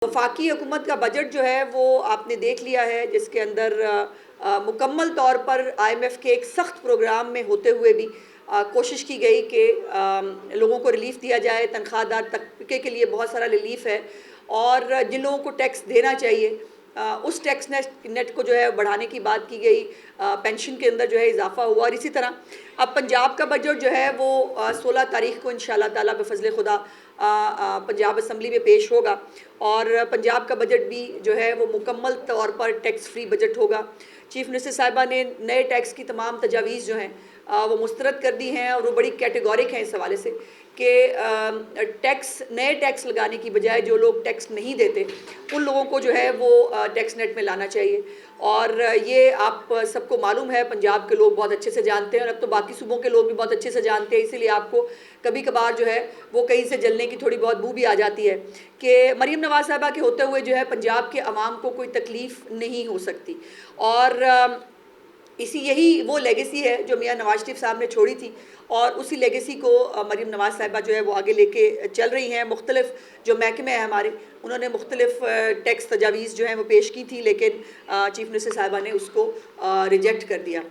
वफाकी हुकूमत का बजट जो है वो आपने देख लिया है, जिसके अंदर मुकम्मल तौर पर IMF के एक सख्त प्रोग्राम में होते हुए भी कोशिश की गई कि लोगों को रिलीफ दिया जाए। तनख्वाहदार तबके के लिए बहुत सारा रिलीफ है और जिन लोगों को टैक्स देना चाहिए उस टैक्स नेट को जो है बढ़ाने की बात की गई। पेंशन के अंदर जो है इजाफा हुआ और इसी तरह अब पंजाब का बजट जो है वो 16 तारीख को इंशाल्लाह ताला बफज़ल खुदा पंजाब असम्बली में पेश होगा और पंजाब का बजट भी जो है वो मुकम्मल तौर पर टैक्स फ्री बजट होगा। चीफ मिनिस्टर साहिबा ने नए टैक्स की तमाम तजावीज़ जो हैं वो मुस्तरद कर दी हैं और वो बड़ी कैटेगोरिक हैं इस हवाले से कि नए टैक्स लगाने की बजाय जो लोग टैक्स नहीं देते उन लोगों को जो है वो टैक्स नेट में लाना चाहिए। और ये आप सबको मालूम है, पंजाब के लोग बहुत अच्छे से जानते हैं और अब तो बाकी सूबों के लोग भी बहुत अच्छे से जानते हैं, इसीलिए आपको कभी कभार जो है वो कहीं से जलने की थोड़ी बहुत बू भी आ जाती है कि मरीम नवाज़ साहिबा के होते हुए जो है पंजाब के अवाम को कोई तकलीफ़ नहीं हो सकती। और यही वो लेगेसी है जो मियां नवाज शरीफ साहब ने छोड़ी थी और उसी लेगेसी को मरीम नवाज़ साहिबा जो है वो आगे लेके चल रही हैं। मुख्तलिफ जो महकमे हैं हमारे, उन्होंने मुख्तलिफ टैक्स तजावीज़ जो हैं वो पेश की थी, लेकिन चीफ मिनिस्टर साहिबा ने उसको रिजेक्ट कर दिया।